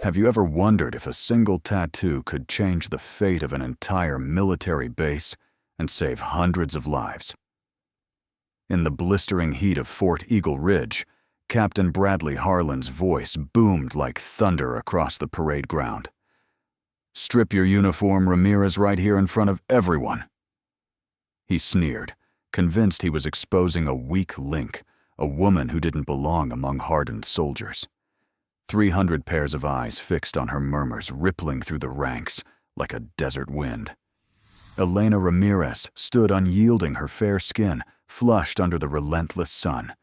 Have you ever wondered if a single tattoo could change the fate of an entire military base and save hundreds of lives? In the blistering heat of Fort Eagle Ridge, Captain Bradley Harlan's voice boomed like thunder across the parade ground. "Strip your uniform, Ramirez, right here in front of everyone." He sneered, convinced he was exposing a weak link, a woman who didn't belong among hardened soldiers. 300 pairs of eyes fixed on her murmurs rippling through the ranks like a desert wind. Elena Ramirez stood unyielding, her fair skin flushed under the relentless sun,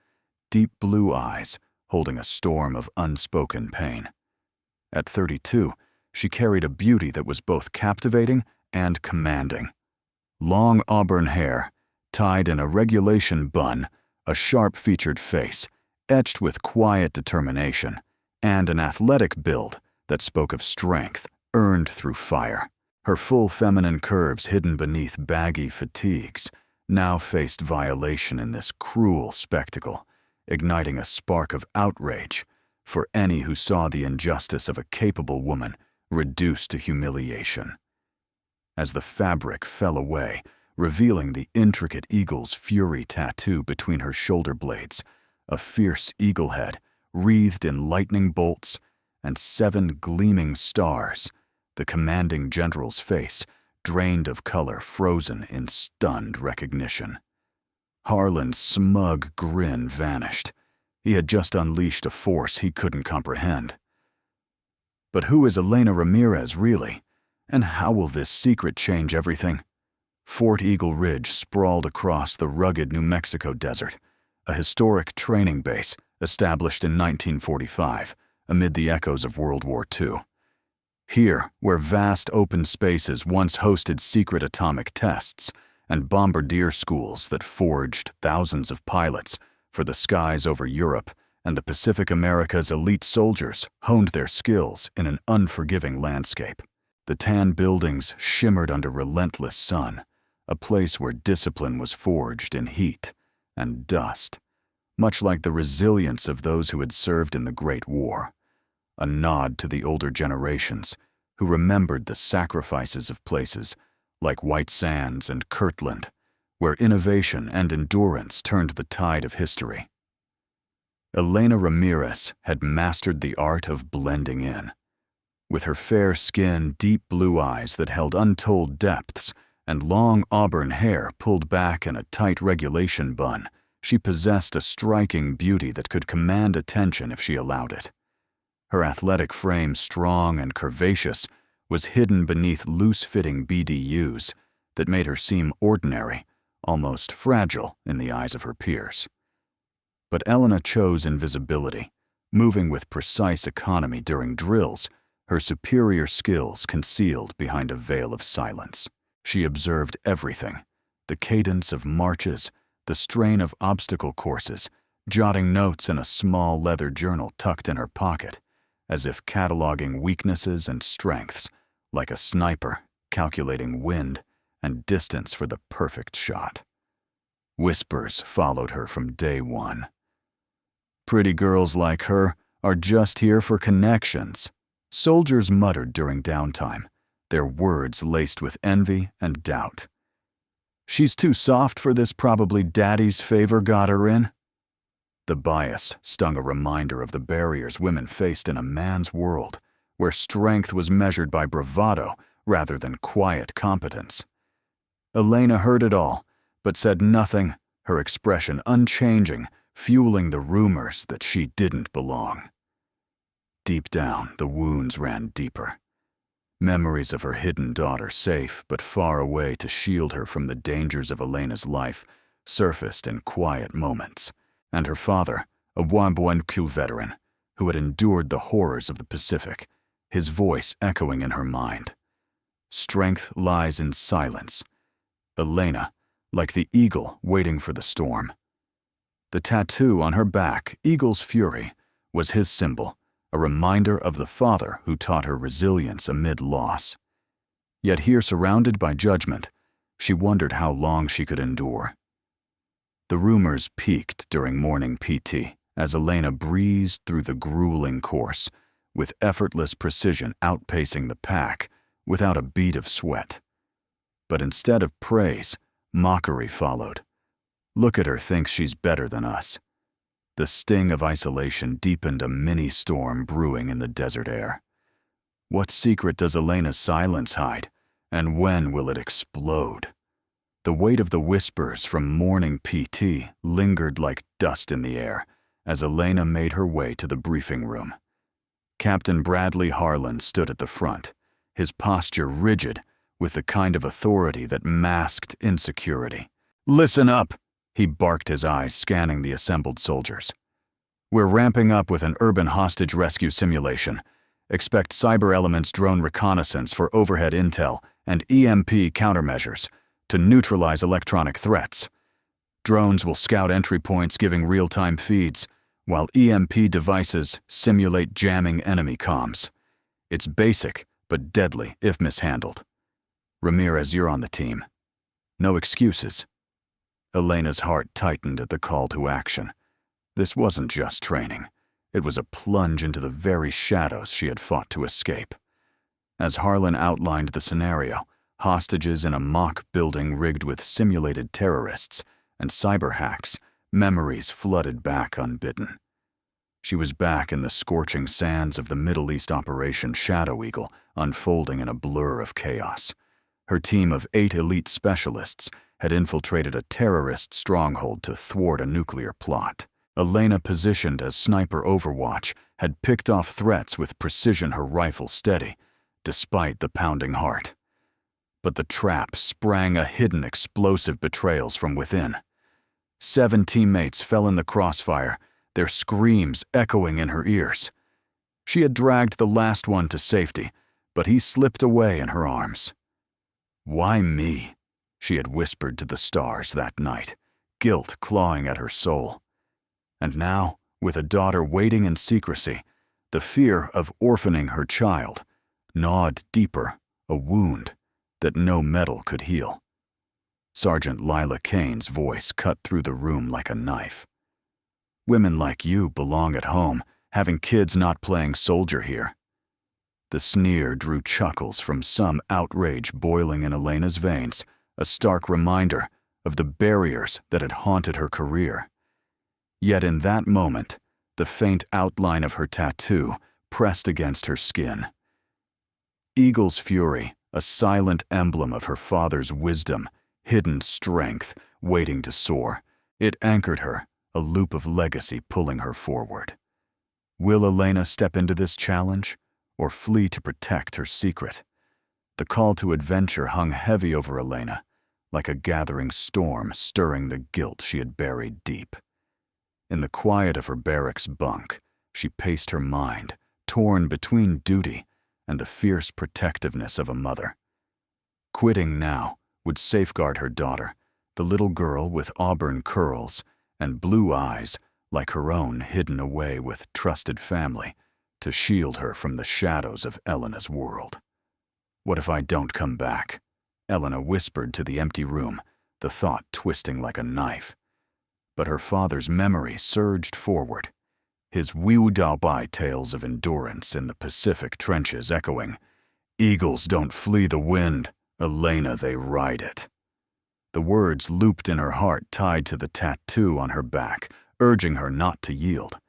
deep blue eyes holding a storm of unspoken pain. At 32, she carried a beauty that was both captivating and commanding. Long auburn hair, tied in a regulation bun, a sharp-featured face, etched with quiet determination, and an athletic build that spoke of strength earned through fire. Her full feminine curves hidden beneath baggy fatigues now faced violation in this cruel spectacle, igniting a spark of outrage for any who saw the injustice of a capable woman reduced to humiliation. As the fabric fell away, revealing the intricate eagle's fury tattoo between her shoulder blades, a fierce eagle head wreathed in lightning bolts and 7 gleaming stars, the commanding general's face drained of color, frozen in stunned recognition. Harlan's smug grin vanished. He had just unleashed a force he couldn't comprehend. But who is Elena Ramirez, really? And how will this secret change everything? Fort Eagle Ridge sprawled across the rugged New Mexico desert, a historic training base established in 1945 amid the echoes of World War II. Here, where vast open spaces once hosted secret atomic tests and bombardier schools that forged thousands of pilots for the skies over Europe, and the Pacific America's elite soldiers honed their skills in an unforgiving landscape. The tan buildings shimmered under relentless sun, a place where discipline was forged in heat and dust, much like the resilience of those who had served in the Great War, a nod to the older generations who remembered the sacrifices of places like White Sands and Kirtland, where innovation and endurance turned the tide of history. Elena Ramirez had mastered the art of blending in. With her fair skin, deep blue eyes that held untold depths, and long auburn hair pulled back in a tight regulation bun, she possessed a striking beauty that could command attention if she allowed it. Her athletic frame, strong and curvaceous, was hidden beneath loose-fitting BDUs that made her seem ordinary, almost fragile in the eyes of her peers. But Elena chose invisibility, moving with precise economy during drills, her superior skills concealed behind a veil of silence. She observed everything, the cadence of marches, the strain of obstacle courses, jotting notes in a small leather journal tucked in her pocket, as if cataloging weaknesses and strengths, like a sniper calculating wind and distance for the perfect shot. Whispers followed her from day one. Pretty girls like her are just here for connections, soldiers muttered during downtime, their words laced with envy and doubt. She's too soft for this probably daddy's favor got her in. The bias stung a reminder of the barriers women faced in a man's world, where strength was measured by bravado rather than quiet competence. Elena heard it all, but said nothing, her expression unchanging, fueling the rumors that she didn't belong. Deep down, the wounds ran deeper. Memories of her hidden daughter, safe but far away to shield her from the dangers of Elena's life, surfaced in quiet moments, and her father, a Wabwanku veteran, who had endured the horrors of the Pacific, his voice echoing in her mind. Strength lies in silence. Elena, like the eagle waiting for the storm. The tattoo on her back, Eagle's Fury, was his symbol, a reminder of the father who taught her resilience amid loss. Yet here, surrounded by judgment, she wondered how long she could endure. The rumors peaked during morning PT as Elena breezed through the grueling course, with effortless precision outpacing the pack without a bead of sweat. But instead of praise, mockery followed. Look at her, thinks she's better than us. The sting of isolation deepened a mini-storm brewing in the desert air. What secret does Elena's silence hide, and when will it explode? The weight of the whispers from morning PT lingered like dust in the air as Elena made her way to the briefing room. Captain Bradley Harlan stood at the front, his posture rigid with the kind of authority that masked insecurity. "Listen up," he barked, his eyes scanning the assembled soldiers. "We're ramping up with an urban hostage rescue simulation. Expect cyber elements drone reconnaissance for overhead intel and EMP countermeasures to neutralize electronic threats. Drones will scout entry points giving real-time feeds, while EMP devices simulate jamming enemy comms. It's basic, but deadly if mishandled. Ramirez, you're on the team. No excuses." Elena's heart tightened at the call to action. This wasn't just training. It was a plunge into the very shadows she had fought to escape. As Harlan outlined the scenario, hostages in a mock building rigged with simulated terrorists and cyber hacks, memories flooded back unbidden. She was back in the scorching sands of the Middle East Operation Shadow Eagle, unfolding in a blur of chaos. Her team of 8 elite specialists had infiltrated a terrorist stronghold to thwart a nuclear plot. Elena, positioned as sniper overwatch, had picked off threats with precision, her rifle steady, despite the pounding heart. But the trap sprang a hidden explosive betrayals from within. 7 teammates fell in the crossfire, their screams echoing in her ears. She had dragged the last one to safety, but he slipped away in her arms. "Why me?" she had whispered to the stars that night, guilt clawing at her soul. And now, with a daughter waiting in secrecy, the fear of orphaning her child gnawed deeper, a wound that no metal could heal. Sergeant Lila Kane's voice cut through the room like a knife. "Women like you belong at home, having kids, not playing soldier here." The sneer drew chuckles from some outrage boiling in Elena's veins, a stark reminder of the barriers that had haunted her career. Yet in that moment, the faint outline of her tattoo pressed against her skin. Eagle's Fury, a silent emblem of her father's wisdom, hidden strength, waiting to soar. It anchored her, a loop of legacy pulling her forward. Will Elena step into this challenge, or flee to protect her secret? The call to adventure hung heavy over Elena, like a gathering storm stirring the guilt she had buried deep. In the quiet of her barracks bunk, she paced her mind, torn between duty and the fierce protectiveness of a mother. Quitting now would safeguard her daughter, the little girl with auburn curls and blue eyes like her own, hidden away with trusted family to shield her from the shadows of Elena's world. "What if I don't come back?" Elena whispered to the empty room, the thought twisting like a knife. But her father's memory surged forward, his Wu Dao Bai tales of endurance in the Pacific trenches echoing, "Eagles don't flee the wind, Elena, they ride it." The words looped in her heart, tied to the tattoo on her back, urging her not to yield.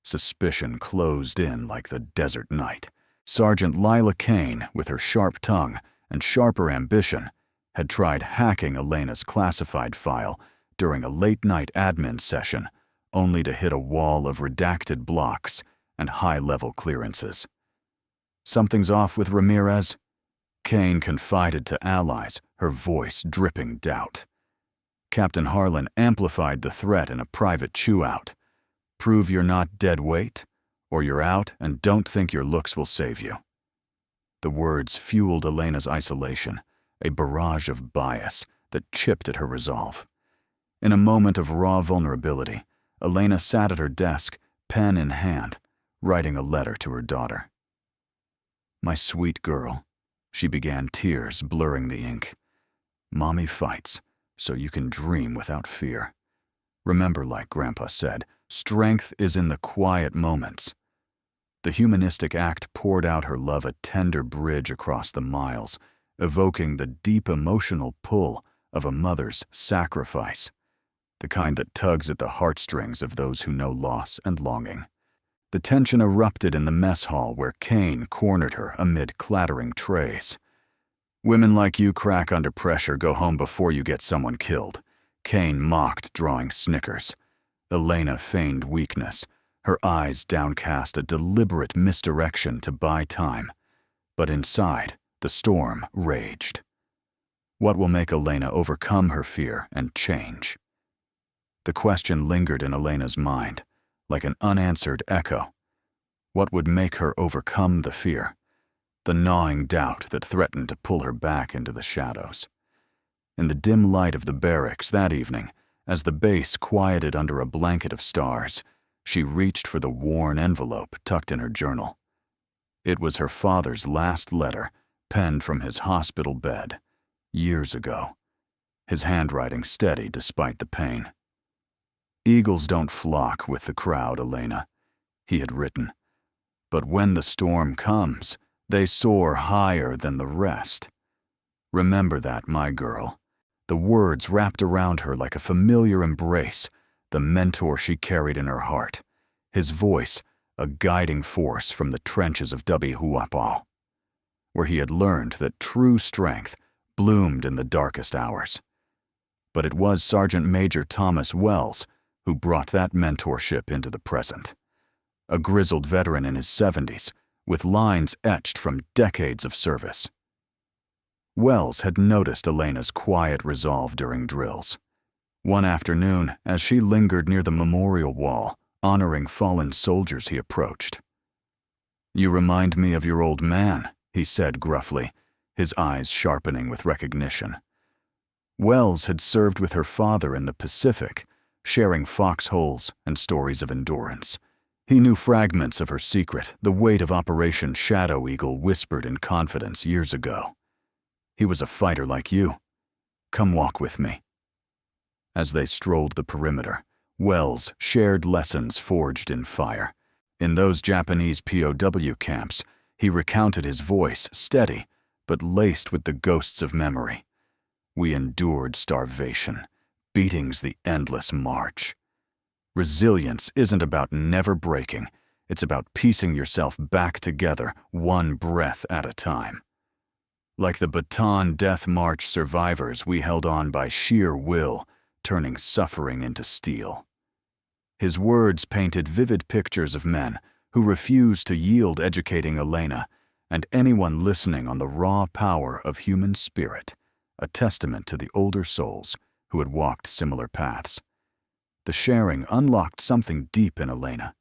Suspicion closed in like the desert night. Sergeant Lila Kane, with her sharp tongue and sharper ambition, had tried hacking Elena's classified file during a late-night admin session, only to hit a wall of redacted blocks and high-level clearances. "Something's off with Ramirez?" Kane confided to allies, her voice dripping doubt. Captain Harlan amplified the threat in a private chew-out. "Prove you're not dead weight, or you're out and don't think your looks will save you." The words fueled Elena's isolation, a barrage of bias that chipped at her resolve. In a moment of raw vulnerability, Elena sat at her desk, pen in hand, writing a letter to her daughter. "My sweet girl," she began, tears blurring the ink. "Mommy fights, so you can dream without fear. Remember, like Grandpa said, strength is in the quiet moments." The humanistic act poured out her love a tender bridge across the miles, evoking the deep emotional pull of a mother's sacrifice, the kind that tugs at the heartstrings of those who know loss and longing. The tension erupted in the mess hall where Kane cornered her amid clattering trays. "Women like you crack under pressure go home before you get someone killed," Kane mocked, drawing snickers. Elena feigned weakness, her eyes downcast, a deliberate misdirection to buy time. But inside, the storm raged. What will make Elena overcome her fear and change? The question lingered in Elena's mind, like an unanswered echo. What would make her overcome the fear? The gnawing doubt that threatened to pull her back into the shadows. In the dim light of the barracks that evening, as the base quieted under a blanket of stars, she reached for the worn envelope tucked in her journal. It was her father's last letter, penned from his hospital bed, years ago, his handwriting steady despite the pain. "Eagles don't flock with the crowd, Elena," he had written. "But when the storm comes, they soar higher than the rest. Remember that, my girl." The words wrapped around her like a familiar embrace, the mentor she carried in her heart, his voice a guiding force from the trenches of Huapao, where he had learned that true strength bloomed in the darkest hours. But it was Sergeant Major Thomas Wells who brought that mentorship into the present. A grizzled veteran in his 70s, with lines etched from decades of service. Wells had noticed Elena's quiet resolve during drills. One afternoon, as she lingered near the memorial wall, honoring fallen soldiers, he approached. "You remind me of your old man," he said gruffly, his eyes sharpening with recognition. Wells had served with her father in the Pacific, sharing foxholes and stories of endurance. He knew fragments of her secret, the weight of Operation Shadow Eagle whispered in confidence years ago. "He was a fighter like you. Come walk with me." As they strolled the perimeter, Wells shared lessons forged in fire. In those Japanese POW camps, he recounted his voice steady, but laced with the ghosts of memory. "We endured starvation, beatings the endless march. Resilience isn't about never breaking, it's about piecing yourself back together one breath at a time. Like the Bataan Death March survivors, we held on by sheer will, turning suffering into steel." His words painted vivid pictures of men who refused to yield, educating Elena and anyone listening on the raw power of human spirit, a testament to the older souls who had walked similar paths. The sharing unlocked something deep in Elena.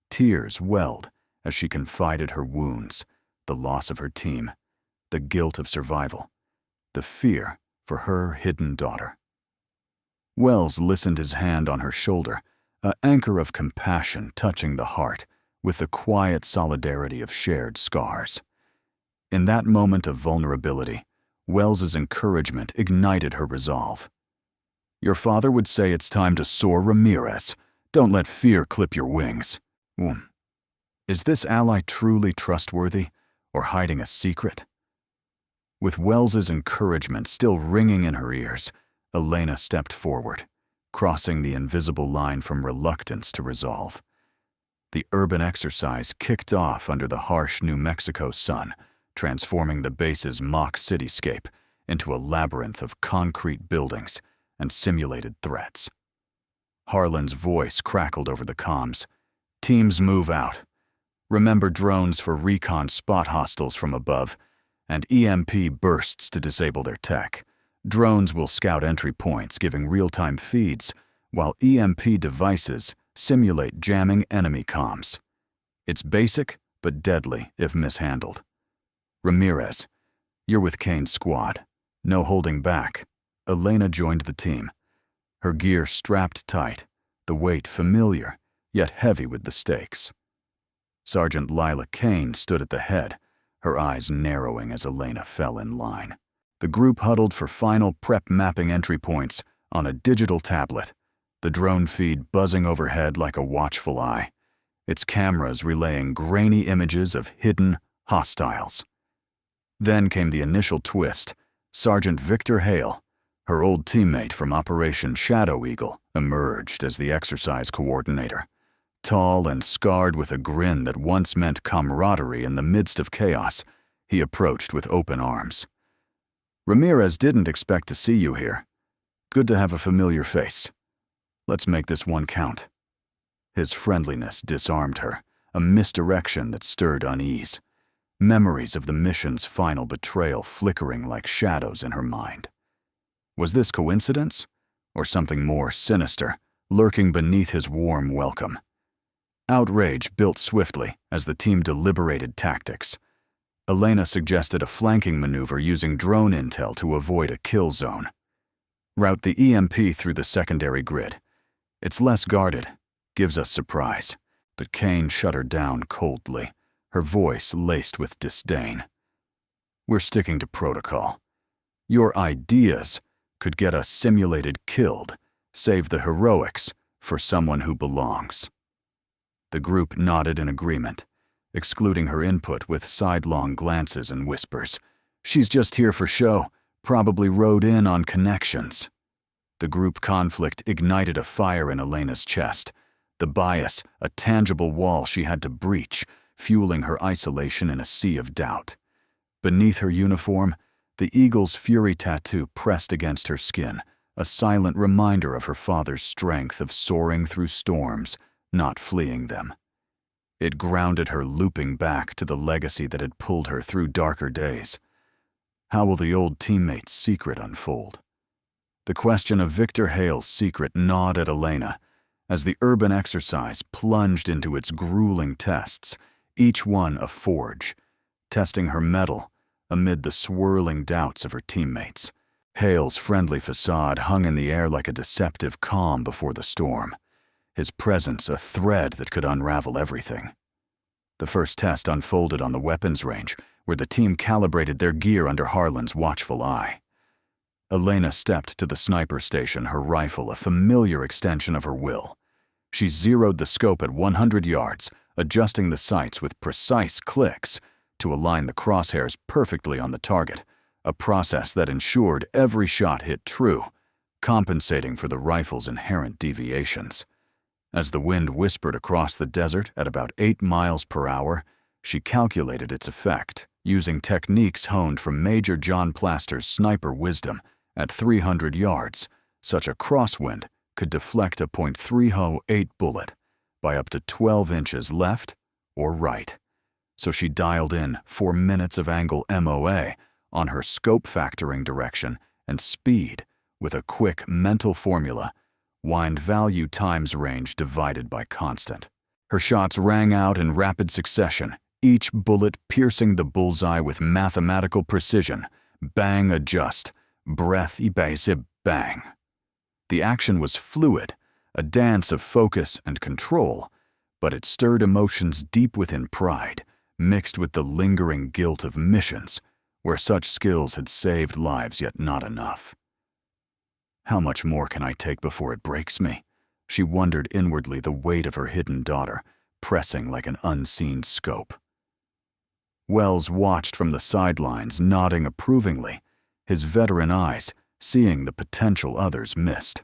Tears welled as she confided her wounds, the loss of her team, the guilt of survival, the fear for her hidden daughter. Wells listened, his hand on her shoulder, an anchor of compassion touching the heart with the quiet solidarity of shared scars. In that moment of vulnerability, Wells's encouragement ignited her resolve. "Your father would say it's time to soar, Ramirez. Don't let fear clip your wings." Is this ally truly trustworthy or hiding a secret? With Wells's encouragement still ringing in her ears, Elena stepped forward, crossing the invisible line from reluctance to resolve. The urban exercise kicked off under the harsh New Mexico sun, transforming the base's mock cityscape into a labyrinth of concrete buildings and simulated threats. Harlan's voice crackled over the comms. "Teams move out. Remember drones for recon spot hostiles from above, and EMP bursts to disable their tech. Drones will scout entry points, giving real-time feeds, while EMP devices simulate jamming enemy comms. It's basic, but deadly if mishandled. Ramirez, you're with Kane's squad. No holding back." Elena joined the team, her gear strapped tight, the weight familiar, yet heavy with the stakes. Sergeant Lila Kane stood at the head, her eyes narrowing as Elena fell in line. The group huddled for final prep mapping entry points on a digital tablet, the drone feed buzzing overhead like a watchful eye. its cameras relaying grainy images of hidden hostiles. Then came the initial twist. Sergeant Victor Hale, her old teammate from Operation Shadow Eagle, emerged as the exercise coordinator. Tall and scarred with a grin that once meant camaraderie in the midst of chaos, he approached with open arms. "Ramirez didn't expect to see you here. Good to have a familiar face. Let's make this one count." His friendliness disarmed her, a misdirection that stirred unease. Memories of the mission's final betrayal flickering like shadows in her mind. Was this coincidence, or something more sinister, lurking beneath his warm welcome? Outrage built swiftly as the team deliberated tactics. Elena suggested a flanking maneuver using drone intel to avoid a kill zone. Route the EMP through the secondary grid. It's less guarded, gives us surprise. But Kane shut her down coldly, her voice laced with disdain. "We're sticking to protocol. Your ideas could get us simulated killed, save the heroics for someone who belongs." The group nodded in agreement, excluding her input with sidelong glances and whispers. "She's just here for show, probably rode in on connections." The group conflict ignited a fire in Elena's chest, the bias, a tangible wall she had to breach, fueling her isolation in a sea of doubt. Beneath her uniform, the eagle's fury tattoo pressed against her skin, a silent reminder of her father's strength of soaring through storms, not fleeing them. It grounded her looping back to the legacy that had pulled her through darker days. How will the old teammate's secret unfold? The question of Victor Hale's secret gnawed at Elena as the urban exercise plunged into its grueling tests, each one a forge, testing her mettle amid the swirling doubts of her teammates. Hale's friendly facade hung in the air like a deceptive calm before the storm, his presence a thread that could unravel everything. The first test unfolded on the weapons range, where the team calibrated their gear under Harlan's watchful eye. Elena stepped to the sniper station, her rifle a familiar extension of her will. She zeroed the scope at 100 yards, adjusting the sights with precise clicks to align the crosshairs perfectly on the target, a process that ensured every shot hit true, compensating for the rifle's inherent deviations. As the wind whispered across the desert at about 8 miles per hour, she calculated its effect, using techniques honed from Major John Plaster's sniper wisdom. At 300 yards, such a crosswind could deflect a .308 bullet by up to 12 inches left or right. So she dialed in 4 minutes of angle MOA on her scope factoring direction and speed with a quick mental formula, wind value times range divided by constant. Her shots rang out in rapid succession, each bullet piercing the bullseye with mathematical precision. Bang, adjust. Breath, evasive, bang. The action was fluid, a dance of focus and control, but it stirred emotions deep within pride, mixed with the lingering guilt of missions, where such skills had saved lives yet not enough. How much more can I take before it breaks me? She wondered inwardly, the weight of her hidden daughter, pressing like an unseen scope. Wells watched from the sidelines, nodding approvingly, his veteran eyes seeing the potential others missed.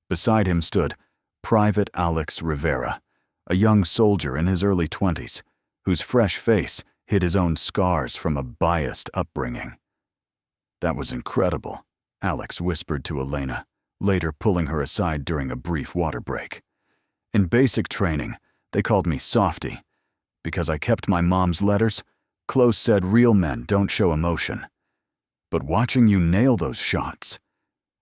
Beside him stood Private Alex Rivera, a young soldier in his early 20s, whose fresh face hid his own scars from a biased upbringing. "That was incredible," Alex whispered to Elena, later pulling her aside during a brief water break. "In basic training, they called me Softy. Because I kept my mom's letters, Close said real men don't show emotion. But watching you nail those shots,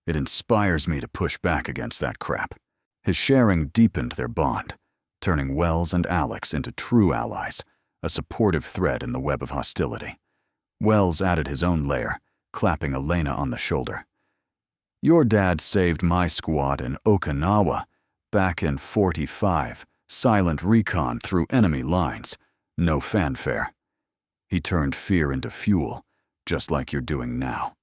it inspires me to push back against that crap." His sharing deepened their bond, turning Wells and Alex into true allies, a supportive thread in the web of hostility. Wells added his own layer, clapping Elena on the shoulder. "Your dad saved my squad in Okinawa back in '45, silent recon through enemy lines, no fanfare. He turned fear into fuel, just like you're doing now."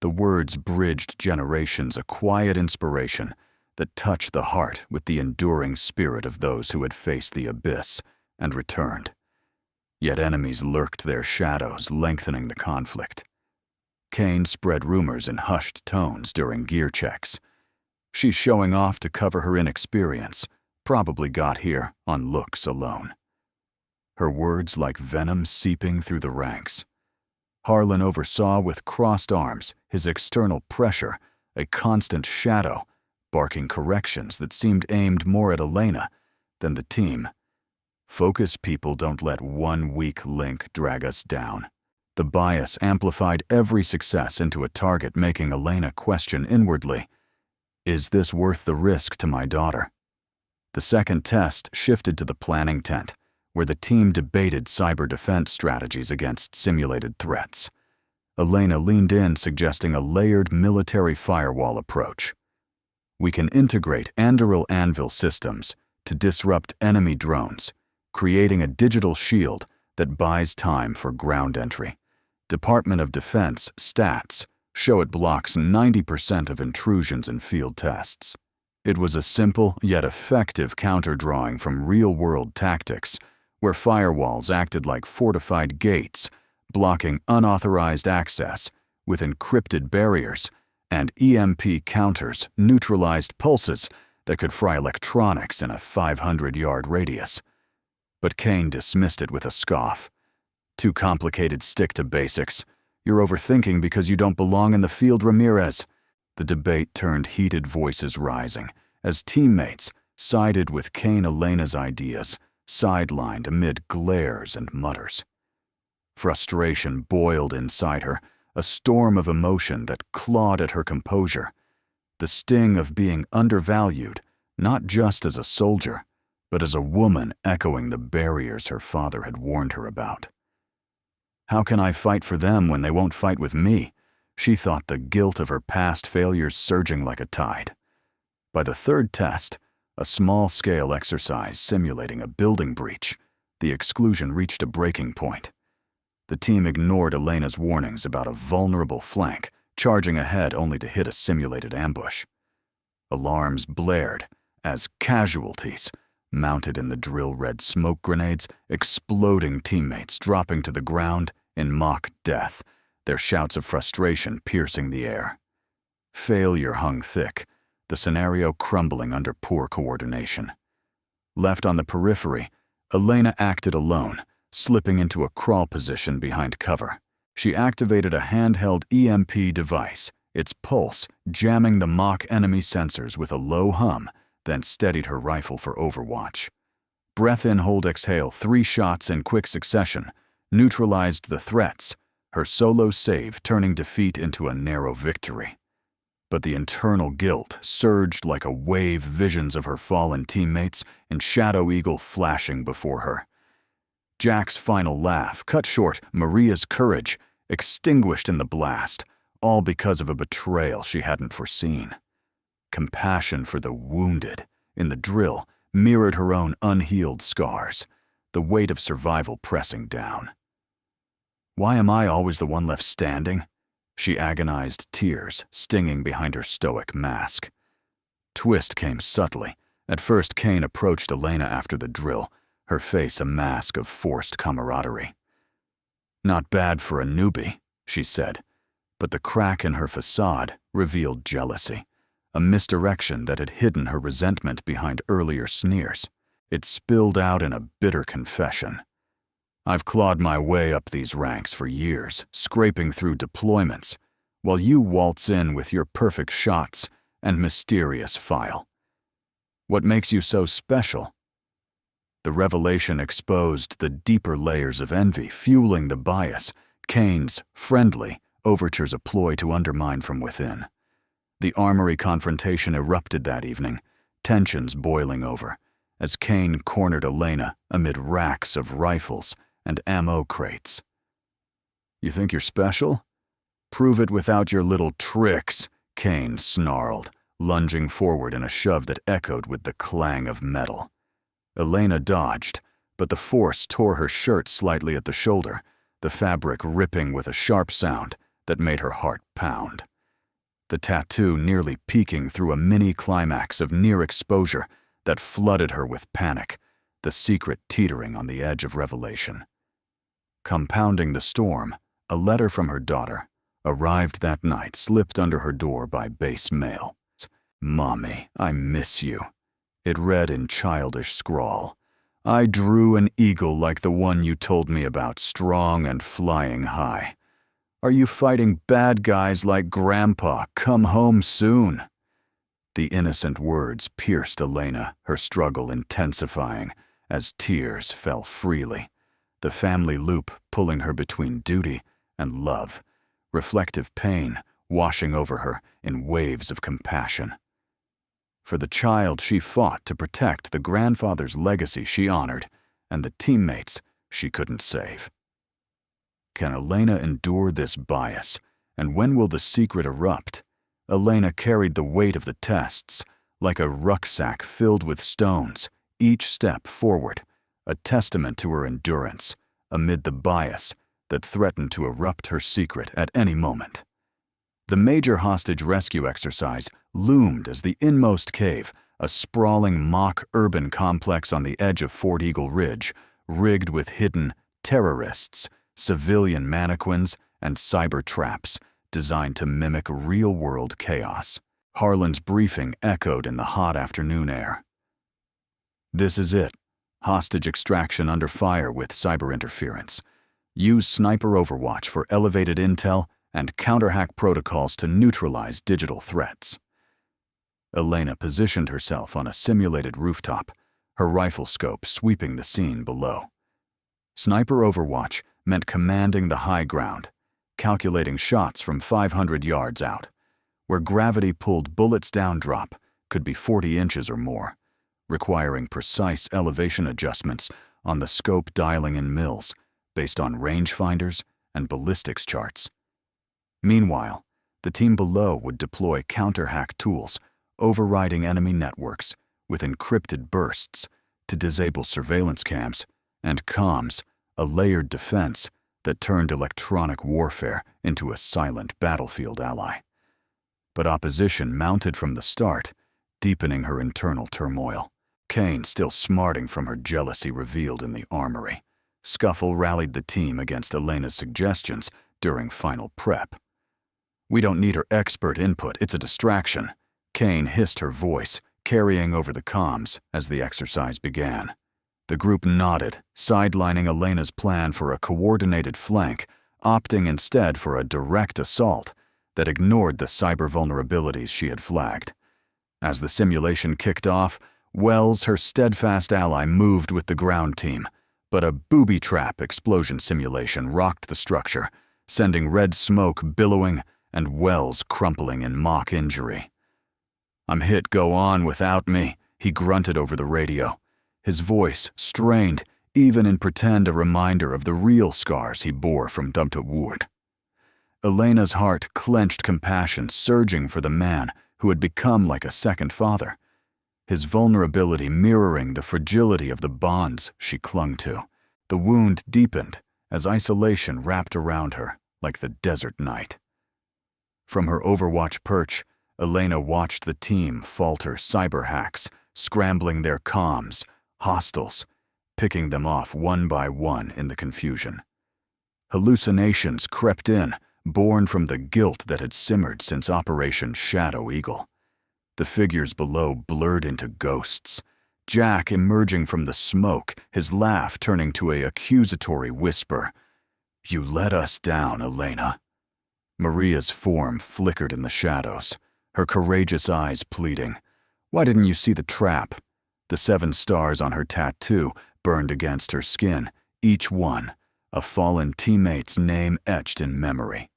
The words bridged generations, a quiet inspiration that touched the heart with the enduring spirit of those who had faced the abyss and returned. Yet enemies lurked their shadows, lengthening the conflict. Kane spread rumors in hushed tones during gear checks. She's showing off to cover her inexperience, probably got here on looks alone. Her words like venom seeping through the ranks. Harlan oversaw with crossed arms his external pressure, a constant shadow, barking corrections that seemed aimed more at Elena than the team. Focused people don't let one weak link drag us down. The bias amplified every success into a target, making Elena question inwardly, is this worth the risk to my daughter? The second test shifted to the planning tent, where the team debated cyber defense strategies against simulated threats. Elena leaned in, suggesting a layered military firewall approach. We can integrate Anduril Anvil systems to disrupt enemy drones, creating a digital shield that buys time for ground entry. Department of Defense stats show it blocks 90% of intrusions in field tests. It was a simple yet effective counter-drawing from real-world tactics, where firewalls acted like fortified gates, blocking unauthorized access with encrypted barriers, and EMP counters neutralized pulses that could fry electronics in a 500-yard radius. But Kane dismissed it with a scoff. Too complicated, stick to basics. You're overthinking because you don't belong in the field, Ramirez. The debate turned, heated voices rising, as teammates sided with Elena's ideas, sidelined amid glares and mutters. Frustration boiled inside her, a storm of emotion that clawed at her composure. The sting of being undervalued, not just as a soldier, but as a woman, echoing the barriers her father had warned her about. How can I fight for them when they won't fight with me? She thought, the guilt of her past failures surging like a tide. By the third test, a small-scale exercise simulating a building breach, the exclusion reached a breaking point. The team ignored Elena's warnings about a vulnerable flank, charging ahead only to hit a simulated ambush. Alarms blared as casualties mounted in the drill-red smoke grenades, exploding teammates dropping to the ground in mock death, their shouts of frustration piercing the air. Failure hung thick, the scenario crumbling under poor coordination. Left on the periphery, Elena acted alone, slipping into a crawl position behind cover. She activated a handheld EMP device, its pulse jamming the mock enemy sensors with a low hum, then steadied her rifle for overwatch. Breath in, hold, exhale, 3 shots in quick succession, neutralized the threats, her solo save turning defeat into a narrow victory. But the internal guilt surged like a wave, visions of her fallen teammates and Shadow Eagle flashing before her. Jack's final laugh cut short Maria's courage, extinguished in the blast, all because of a betrayal she hadn't foreseen. Compassion for the wounded in the drill mirrored her own unhealed scars, the weight of survival pressing down. Why am I always the one left standing? She agonized, tears stinging behind her stoic mask. Twist came subtly. At first, Kane approached Elena after the drill, her face a mask of forced camaraderie. Not bad for a newbie, she said, but the crack in her facade revealed jealousy, a misdirection that had hidden her resentment behind earlier sneers. It spilled out in a bitter confession. I've clawed my way up these ranks for years, scraping through deployments, while you waltz in with your perfect shots and mysterious file. What makes you so special? The revelation exposed the deeper layers of envy fueling the bias, Kane's friendly overtures a ploy to undermine from within. The armory confrontation erupted that evening, tensions boiling over, as Kane cornered Elena amid racks of rifles and ammo crates. You think you're special? Prove it without your little tricks, Kane snarled, lunging forward in a shove that echoed with the clang of metal. Elena dodged, but the force tore her shirt slightly at the shoulder, the fabric ripping with a sharp sound that made her heart pound. the tattoo nearly peeking through a mini-climax of near exposure that flooded her with panic, the secret teetering on the edge of revelation. Compounding the storm, a letter from her daughter, arrived that night, slipped under her door by base mail. "Mommy, I miss you." It read in childish scrawl. "I drew an eagle like the one you told me about, strong and flying high. Are you fighting bad guys like Grandpa? Come home soon." The innocent words pierced Elena, her struggle intensifying as tears fell freely, the family loop pulling her between duty and love, reflective pain washing over her in waves of compassion. For the child she fought to protect, the grandfather's legacy she honored, and the teammates she couldn't save. Can Elena endure this bias, and when will the secret erupt? Elena carried the weight of the tests like a rucksack filled with stones, each step forward, a testament to her endurance amid the bias that threatened to erupt her secret at any moment. The major hostage rescue exercise loomed as the inmost cave, a sprawling mock urban complex on the edge of Fort Eagle Ridge, rigged with hidden terrorists, civilian mannequins, and cyber traps designed to mimic real-world chaos. Harlan's briefing echoed in the hot afternoon air. "This is it. Hostage extraction under fire with cyber interference. Use sniper overwatch for elevated intel and counter-hack protocols to neutralize digital threats." Elena positioned herself on a simulated rooftop, her rifle scope sweeping the scene below. Sniper overwatch meant commanding the high ground, calculating shots from 500 yards out, where gravity pulled bullets down drop could be 40 inches or more, requiring precise elevation adjustments on the scope dialing in mills based on rangefinders and ballistics charts. Meanwhile, the team below would deploy counter-hack tools, overriding enemy networks with encrypted bursts to disable surveillance cams and comms, a layered defense that turned electronic warfare into a silent battlefield ally. But opposition mounted from the start, deepening her internal turmoil. Kane still smarting from her jealousy revealed in the armory. Scuffle rallied the team against Elena's suggestions during final prep. "We don't need her expert input, it's a distraction," Kane hissed, her voice carrying over the comms as the exercise began. The group nodded, sidelining Elena's plan for a coordinated flank, opting instead for a direct assault that ignored the cyber vulnerabilities she had flagged. As the simulation kicked off, Wells, her steadfast ally, moved with the ground team, but a booby trap explosion simulation rocked the structure, sending red smoke billowing and Wells crumpling in mock injury. "I'm hit, go on without me," he grunted over the radio, his voice strained, even in pretend a reminder of the real scars he bore from Dubta Ward. Elena's heart clenched, compassion surging for the man who had become like a second father, his vulnerability mirroring the fragility of the bonds she clung to. The wound deepened as isolation wrapped around her like the desert night. From her overwatch perch, Elena watched the team falter cyber hacks, scrambling their comms, hostiles, picking them off one by one in the confusion. Hallucinations crept in, born from the guilt that had simmered since Operation Shadow Eagle. The figures below blurred into ghosts, Jack emerging from the smoke, his laugh turning to an accusatory whisper. "You let us down, Elena." Maria's form flickered in the shadows, her courageous eyes pleading. "Why didn't you see the trap?" The 7 stars on her tattoo burned against her skin, each one a fallen teammate's name etched in memory.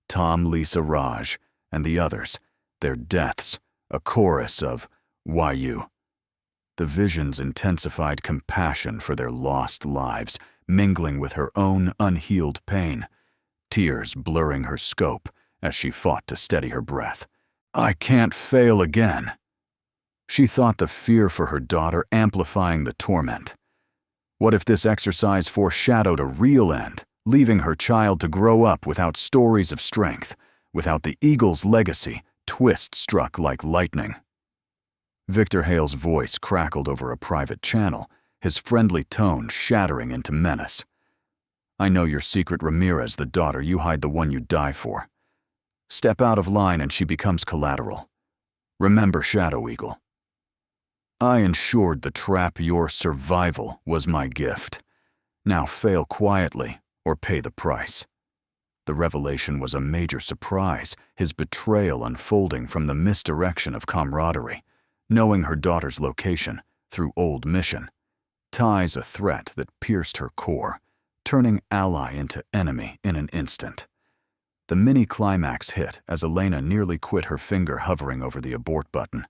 Tom, Lisa, Raj, and the others, their deaths, a chorus of, "Why you?" The visions intensified compassion for their lost lives, mingling with her own unhealed pain, tears blurring her scope as she fought to steady her breath. "I can't fail again." She thought the fear for her daughter amplifying the torment. What if this exercise foreshadowed a real end, leaving her child to grow up without stories of strength, without the Eagle's legacy Twist struck like lightning. Victor Hale's voice crackled over a private channel, his friendly tone shattering into menace. I know your secret, Ramirez, the daughter. You hide the one you die for. Step out of line and she becomes collateral. Remember, Shadow Eagle. I ensured the trap. Your survival was my gift. Now fail quietly or pay the price. The revelation was a major surprise, his betrayal unfolding from the misdirection of camaraderie, knowing her daughter's location through old mission. Ties a threat that pierced her core, turning ally into enemy in an instant. The mini-climax hit as Elena nearly quit, her finger hovering over the abort button,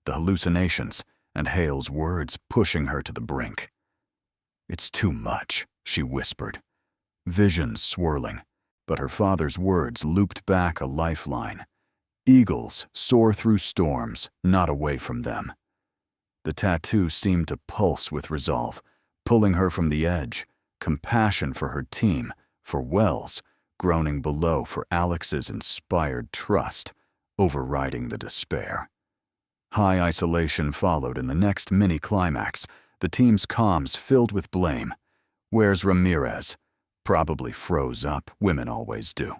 the hallucinations and Hale's words pushing her to the brink. It's too much, she whispered, visions swirling, but her father's words looped back a lifeline. Eagles soar through storms, not away from them. The tattoo seemed to pulse with resolve, pulling her from the edge, compassion for her team, for Wells, groaning below for Alex's inspired trust, overriding the despair. High isolation followed in the next mini-climax, the team's comms filled with blame. Where's Ramirez? Probably froze up, women always do.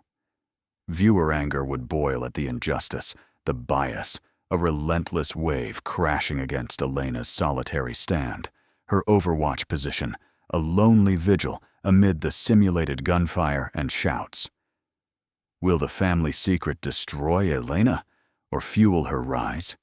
Viewer anger would boil at the injustice, the bias, a relentless wave crashing against Elena's solitary stand, her overwatch position, a lonely vigil amid the simulated gunfire and shouts. Will the family secret destroy Elena or fuel her rise?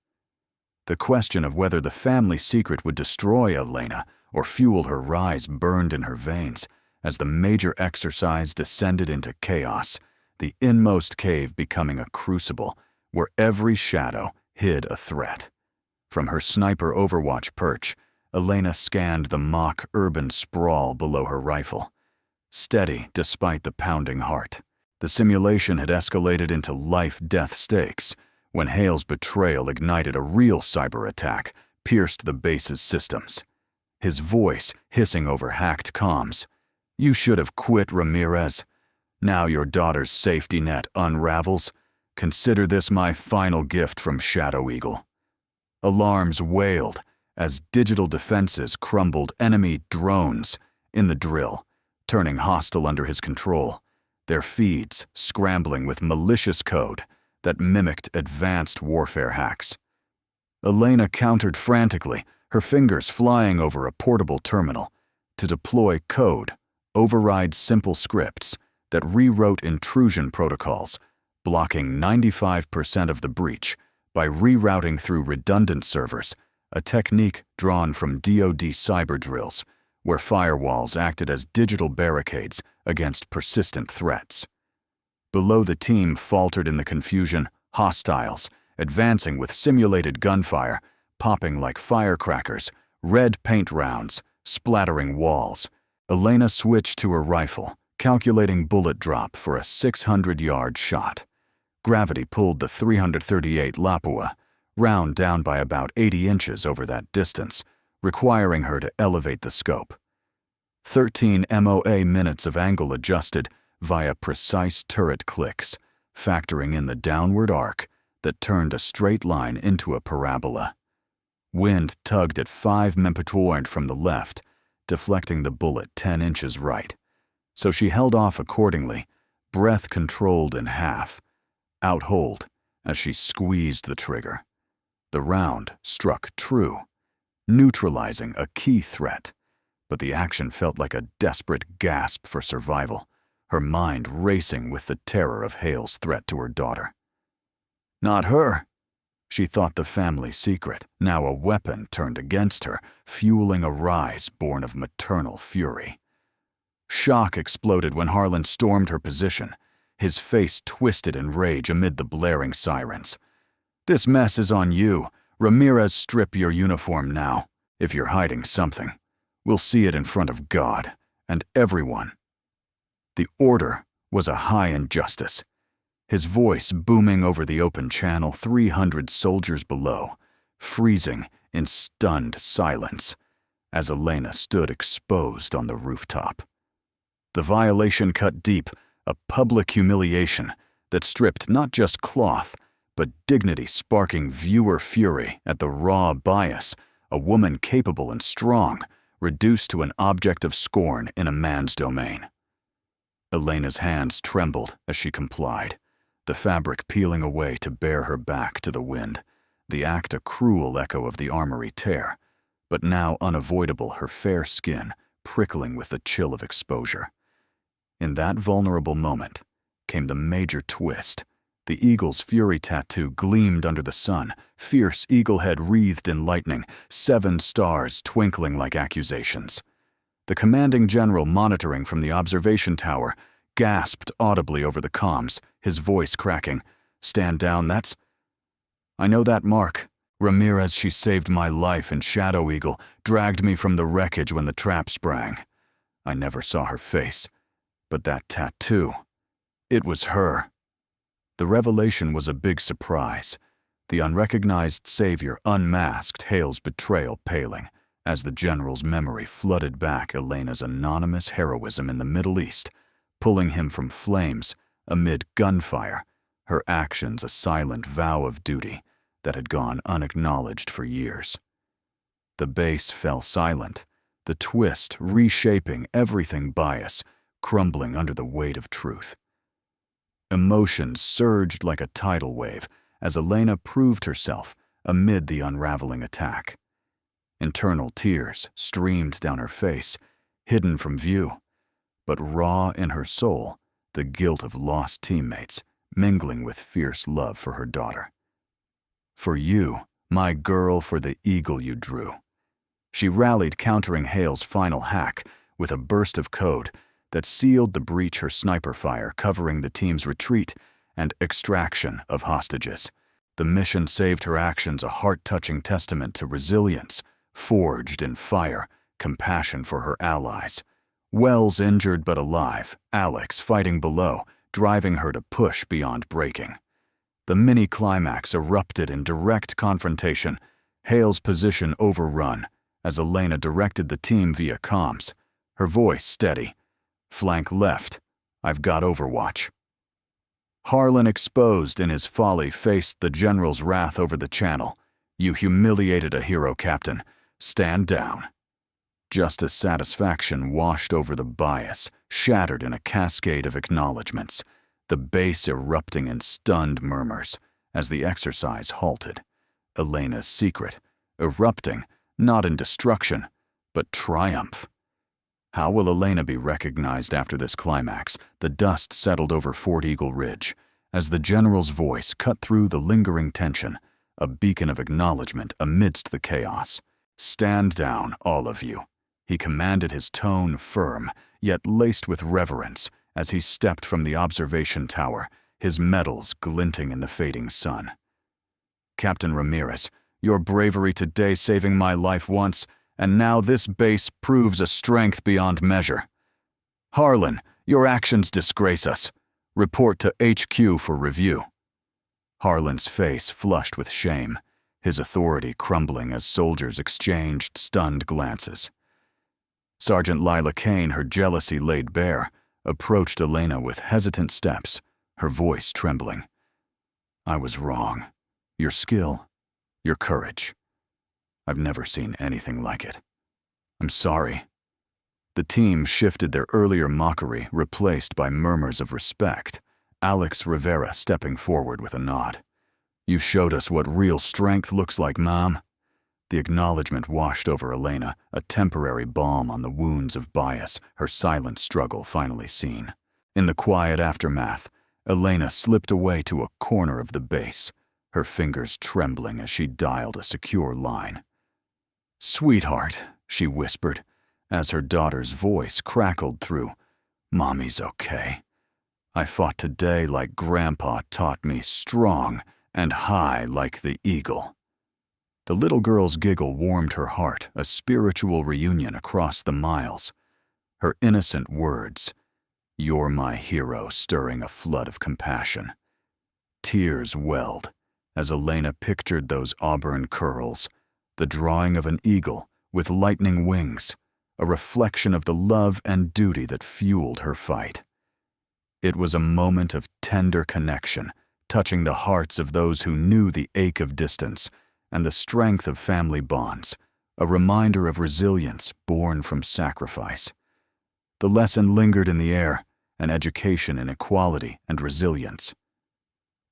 The question of whether the family secret would destroy Elena or fuel her rise burned in her veins as the major exercise descended into chaos, the inmost cave becoming a crucible where every shadow hid a threat. From her sniper overwatch perch, Elena scanned the mock urban sprawl below her rifle. Steady despite the pounding heart, the simulation had escalated into life-death stakes when Hale's betrayal ignited a real cyber attack, pierced the base's systems. His voice hissing over hacked comms. You should have quit, Ramirez. Now your daughter's safety net unravels. Consider this my final gift from Shadow Eagle. Alarms wailed as digital defenses crumbled, enemy drones in the drill, turning hostile under his control, their feeds scrambling with malicious code that mimicked advanced warfare hacks. Elena countered frantically, her fingers flying over a portable terminal, to deploy code, override simple scripts that rewrote intrusion protocols, blocking 95% of the breach by rerouting through redundant servers, a technique drawn from DoD cyber drills, where firewalls acted as digital barricades against persistent threats. Below, the team faltered in the confusion, hostiles, advancing with simulated gunfire, popping like firecrackers, red paint rounds, splattering walls. Elena switched to her rifle, calculating bullet drop for a 600-yard shot. Gravity pulled the 338 Lapua, round down by about 80 inches over that distance, requiring her to elevate the scope. 13 MOA minutes of angle adjusted via precise turret clicks, factoring in the downward arc that turned a straight line into a parabola. Wind tugged at 5 mph from the left, deflecting the bullet 10 inches right. So she held off accordingly, breath controlled in half, outhold as she squeezed the trigger. The round struck true, neutralizing a key threat, but the action felt like a desperate gasp for survival, her mind racing with the terror of Hale's threat to her daughter. Not her. She thought the family secret, now a weapon turned against her, fueling a rise born of maternal fury. Shock exploded when Harlan stormed her position, his face twisted in rage amid the blaring sirens. This mess is on you. Ramirez, strip your uniform now, if you're hiding something. We'll see it in front of God and everyone. The order was a high injustice, his voice booming over the open channel, 300 soldiers below, freezing in stunned silence as Elena stood exposed on the rooftop. The violation cut deep, a public humiliation that stripped not just cloth, but dignity sparking viewer fury at the raw bias, a woman capable and strong, reduced to an object of scorn in a man's domain. Elena's hands trembled as she complied, the fabric peeling away to bear her back to the wind, the act a cruel echo of the armory tear, but now unavoidable, her fair skin prickling with the chill of exposure. In that vulnerable moment came the major twist. The eagle's fury tattoo gleamed under the sun, fierce eagle head wreathed in lightning, 7 stars twinkling like accusations. The commanding general, monitoring from the observation tower, gasped audibly over the comms, his voice cracking. "Stand down, that's—" "I know that mark. Ramirez, she saved my life in Shadow Eagle, dragged me from the wreckage when the trap sprang. I never saw her face, but that tattoo, it was her." The revelation was a big surprise. The unrecognized savior unmasked Hale's betrayal paling, as the general's memory flooded back Elena's anonymous heroism in the Middle East, pulling him from flames amid gunfire, her actions a silent vow of duty that had gone unacknowledged for years. The base fell silent, the twist reshaping everything bias, crumbling under the weight of truth. Emotions surged like a tidal wave as Elena proved herself amid the unraveling attack. Internal tears streamed down her face, hidden from view, but raw in her soul, the guilt of lost teammates mingling with fierce love for her daughter. "For you, my girl, for the eagle you drew." She rallied, countering Hale's final hack with a burst of code that sealed the breach, her sniper fire covering the team's retreat and extraction of hostages. The mission saved her actions, a heart-touching testament to resilience, forged in fire, compassion for her allies. Wells injured but alive, Alex fighting below, driving her to push beyond breaking. The mini-climax erupted in direct confrontation, Hale's position overrun as Elena directed the team via comms, her voice steady. "Flank left. I've got overwatch." Harlan, exposed in his folly, faced the general's wrath over the channel. "You humiliated a hero, Captain. Stand down." Just as satisfaction washed over the bias, shattered in a cascade of acknowledgments, the base erupting in stunned murmurs as the exercise halted. Elena's secret, erupting not in destruction, but triumph. How will Elena be recognized after this climax? The dust settled over Fort Eagle Ridge as the general's voice cut through the lingering tension, a beacon of acknowledgement amidst the chaos. "Stand down, all of you." He commanded, his tone firm, yet laced with reverence, as he stepped from the observation tower, his medals glinting in the fading sun. "Captain Ramirez, your bravery today saving my life once, and now this base proves a strength beyond measure. Harlan, your actions disgrace us. Report to HQ for review." Harlan's face flushed with shame, his authority crumbling as soldiers exchanged stunned glances. Sergeant Lila Kane, her jealousy laid bare, approached Elena with hesitant steps, her voice trembling. "I was wrong. Your skill, your courage. I've never seen anything like it. I'm sorry." The team shifted, their earlier mockery replaced by murmurs of respect, Alex Rivera stepping forward with a nod. "You showed us what real strength looks like, Mom." The acknowledgement washed over Elena, a temporary balm on the wounds of bias, her silent struggle finally seen. In the quiet aftermath, Elena slipped away to a corner of the base, her fingers trembling as she dialed a secure line. "Sweetheart," she whispered, as her daughter's voice crackled through. "Mommy's okay. I fought today like Grandpa taught me, strong and high like the eagle." The little girl's giggle warmed her heart, a spiritual reunion across the miles. Her innocent words, "You're my hero," stirring a flood of compassion. Tears welled as Elena pictured those auburn curls, the drawing of an eagle with lightning wings, a reflection of the love and duty that fueled her fight. It was a moment of tender connection, touching the hearts of those who knew the ache of distance and the strength of family bonds, a reminder of resilience born from sacrifice. The lesson lingered in the air, an education in equality and resilience.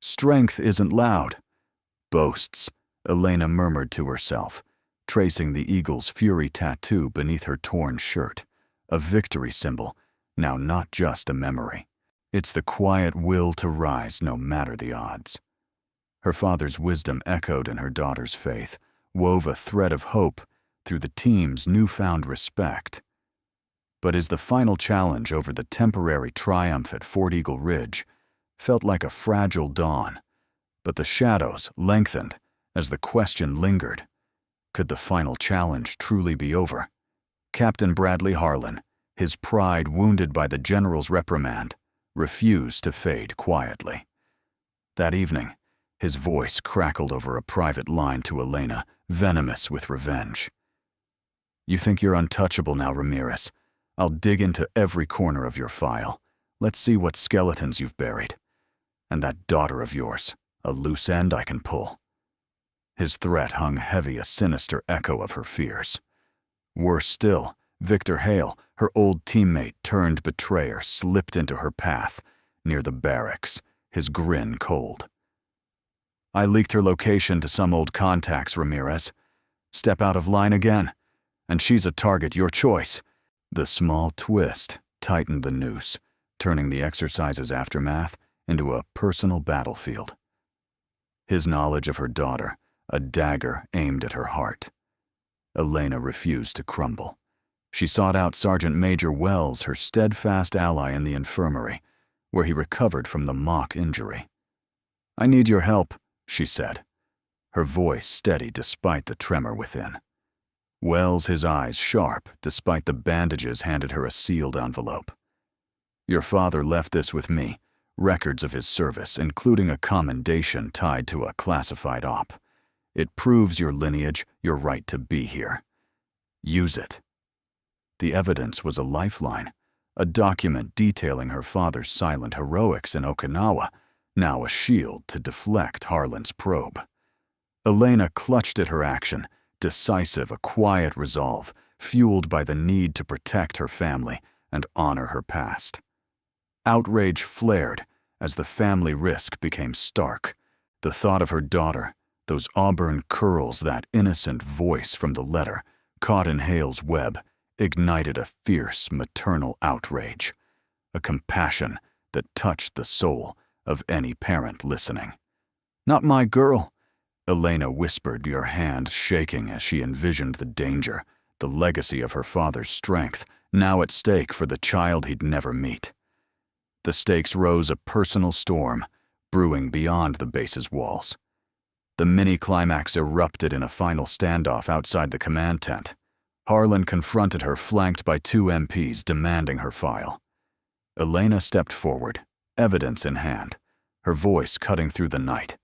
"Strength isn't loud." "Boasts," Elena murmured to herself, tracing the eagle's fury tattoo beneath her torn shirt, a victory symbol, now not just a memory. It's the quiet will to rise no matter the odds. Her father's wisdom echoed in her daughter's faith, wove a thread of hope through the team's newfound respect. But as the final challenge over the temporary triumph at Fort Eagle Ridge felt like a fragile dawn, but the shadows lengthened as the question lingered, could the final challenge truly be over? Captain Bradley Harlan, his pride wounded by the general's reprimand, refused to fade quietly. That evening, his voice crackled over a private line to Elena, venomous with revenge. "You think you're untouchable now, Ramirez. I'll dig into every corner of your file. Let's see what skeletons you've buried. And that daughter of yours, a loose end I can pull." His threat hung heavy, a sinister echo of her fears. Worse still, Victor Hale, her old teammate turned betrayer, slipped into her path near the barracks, his grin cold. "I leaked her location to some old contacts, Ramirez. Step out of line again, and she's a target your choice." The small twist tightened the noose, turning the exercise's aftermath into a personal battlefield. His knowledge of her daughter, a dagger aimed at her heart. Elena refused to crumble. She sought out Sergeant Major Wells, her steadfast ally in the infirmary, where he recovered from the mock injury. "I need your help," she said, her voice steady despite the tremor within. Wells, his eyes sharp despite the bandages, handed her a sealed envelope. "Your father left this with me, records of his service, including a commendation tied to a classified op. It proves your lineage, your right to be here. Use it." The evidence was a lifeline, a document detailing her father's silent heroics in Okinawa, now a shield to deflect Harlan's probe. Elena clutched at her action, decisive, a quiet resolve, fueled by the need to protect her family and honor her past. Outrage flared as the family risk became stark. The thought of her daughter, those auburn curls, that innocent voice from the letter, caught in Hale's web, ignited a fierce maternal outrage, a compassion that touched the soul of any parent listening. "Not my girl," Elena whispered, her hand shaking as she envisioned the danger, the legacy of her father's strength, now at stake for the child he'd never meet. The stakes rose, a personal storm, brewing beyond the base's walls. The mini-climax erupted in a final standoff outside the command tent. Harlan confronted her, flanked by 2 MPs demanding her file. Elena stepped forward, evidence in hand, her voice cutting through the night.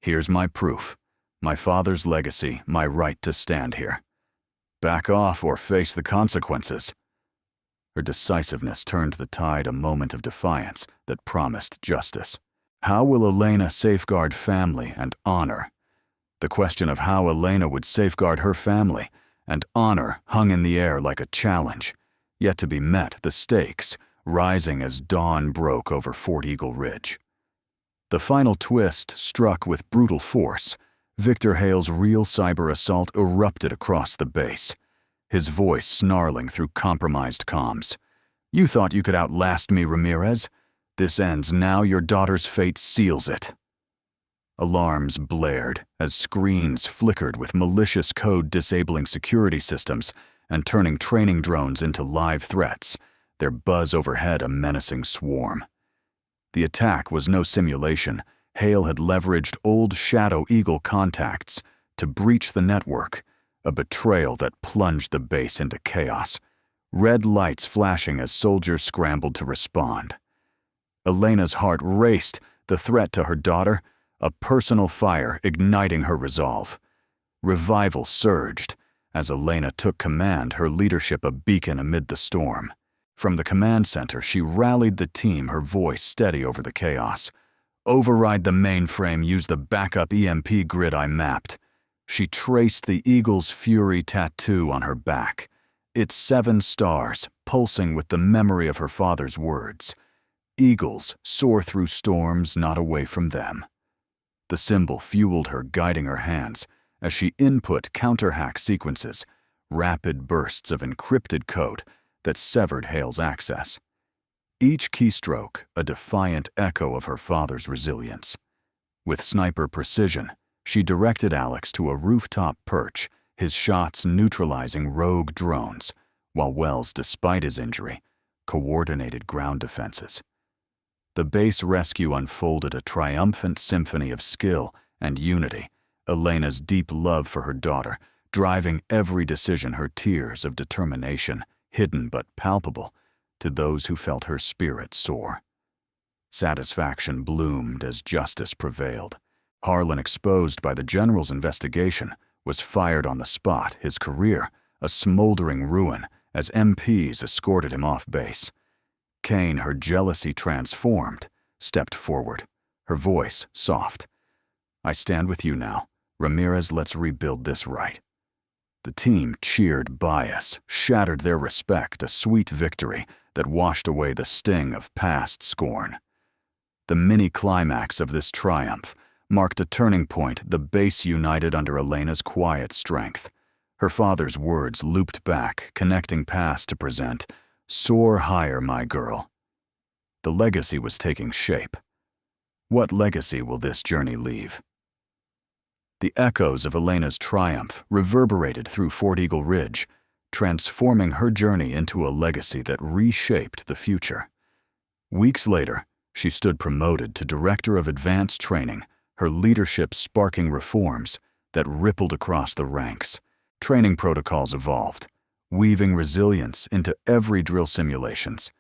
"Here's my proof, my father's legacy, my right to stand here. Back off or face the consequences." Her decisiveness turned the tide, a moment of defiance that promised justice. How will Elena safeguard family and honor? The question of how Elena would safeguard her family and honor hung in the air like a challenge, yet to be met, the stakes rising as dawn broke over Fort Eagle Ridge. The final twist struck with brutal force. Victor Hale's real cyber assault erupted across the base, his voice snarling through compromised comms. "You thought you could outlast me, Ramirez? This ends now. Your daughter's fate seals it." Alarms blared as screens flickered with malicious code disabling security systems and turning training drones into live threats, their buzz overhead a menacing swarm. The attack was no simulation. Hale had leveraged old Shadow Eagle contacts to breach the network, a betrayal that plunged the base into chaos, red lights flashing as soldiers scrambled to respond. Elena's heart raced, the threat to her daughter, a personal fire igniting her resolve. Revival surged as Elena took command, her leadership a beacon amid the storm. From the command center, she rallied the team, her voice steady over the chaos. override the mainframe, use the backup EMP grid I mapped. She traced the Eagle's Fury tattoo on her back, its 7 stars pulsing with the memory of her father's words. Eagles soar through storms, not away from them. The symbol fueled her, guiding her hands as she input counter-hack sequences, rapid bursts of encrypted code that severed Hale's access. Each keystroke a defiant echo of her father's resilience. With sniper precision, she directed Alex to a rooftop perch, his shots neutralizing rogue drones, while Wells, despite his injury, coordinated ground defenses. The base rescue unfolded a triumphant symphony of skill and unity, Elena's deep love for her daughter driving every decision, her tears of determination, hidden but palpable, to those who felt her spirit soar. Satisfaction bloomed as justice prevailed. Harlan, exposed by the general's investigation, was fired on the spot, his career a smoldering ruin as MPs escorted him off base. Kane, her jealousy transformed, stepped forward, her voice soft. "I stand with you now. Ramirez, let's rebuild this right." The team cheered bias, shattered their respect, a sweet victory that washed away the sting of past scorn. The mini-climax of this triumph marked a turning point, the base united under Elena's quiet strength. Her father's words looped back, connecting past to present. "Soar higher, my girl." The legacy was taking shape. What legacy will this journey leave? The echoes of Elena's triumph reverberated through Fort Eagle Ridge, transforming her journey into a legacy that reshaped the future. Weeks later, she stood promoted to Director of Advanced Training, her leadership sparking reforms that rippled across the ranks. Training protocols evolved, weaving resilience into every drill simulations.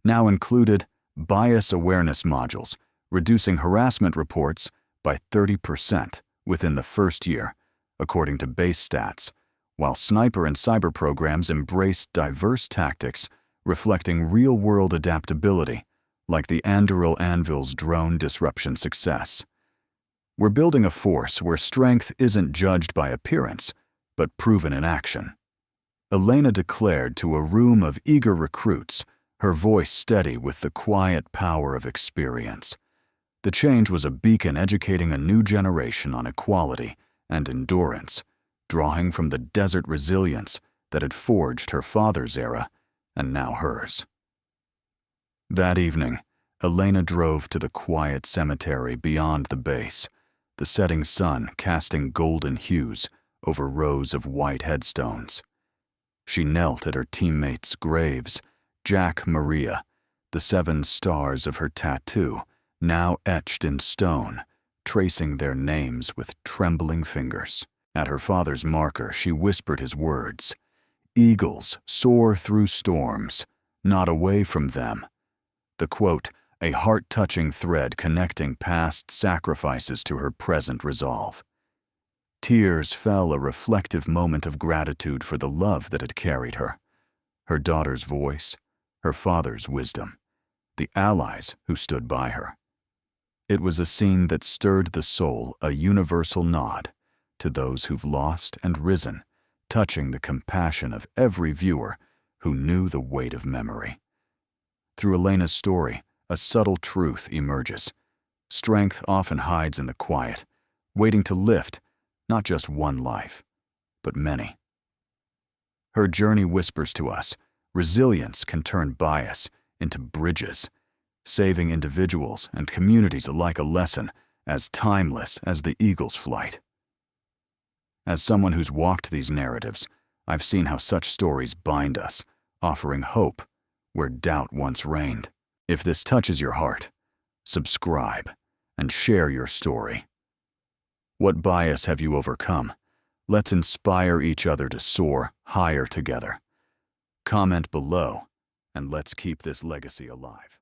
Now included bias awareness modules, reducing harassment reports by 30% within the first year, according to base stats, while sniper and cyber programs embraced diverse tactics, reflecting real-world adaptability, like the Anduril Anvil's drone disruption success. We're building a force where strength isn't judged by appearance, but proven in action. Elena declared to a room of eager recruits, her voice steady with the quiet power of experience. The change was a beacon educating a new generation on equality and endurance, drawing from the desert resilience that had forged her father's era and now hers. That evening, Elena drove to the quiet cemetery beyond the base, the setting sun casting golden hues over rows of white headstones. She knelt at her teammates' graves, Jack, Maria, the 7 stars of her tattoo, now etched in stone, tracing their names with trembling fingers. At her father's marker, she whispered his words, "Eagles soar through storms, not away from them." The quote, a heart-touching thread connecting past sacrifices to her present resolve. Tears fell, a reflective moment of gratitude for the love that had carried her. Her daughter's voice, her father's wisdom, the allies who stood by her. It was a scene that stirred the soul, a universal nod to those who've lost and risen, touching the compassion of every viewer who knew the weight of memory. Through Elena's story, a subtle truth emerges. Strength often hides in the quiet, waiting to lift not just one life, but many. Her journey whispers to us, resilience can turn bias into bridges, saving individuals and communities alike, a lesson as timeless as the eagle's flight. As someone who's walked these narratives, I've seen how such stories bind us, offering hope where doubt once reigned. If this touches your heart, subscribe and share your story. What bias have you overcome? Let's inspire each other to soar higher together. Comment below, and let's keep this legacy alive.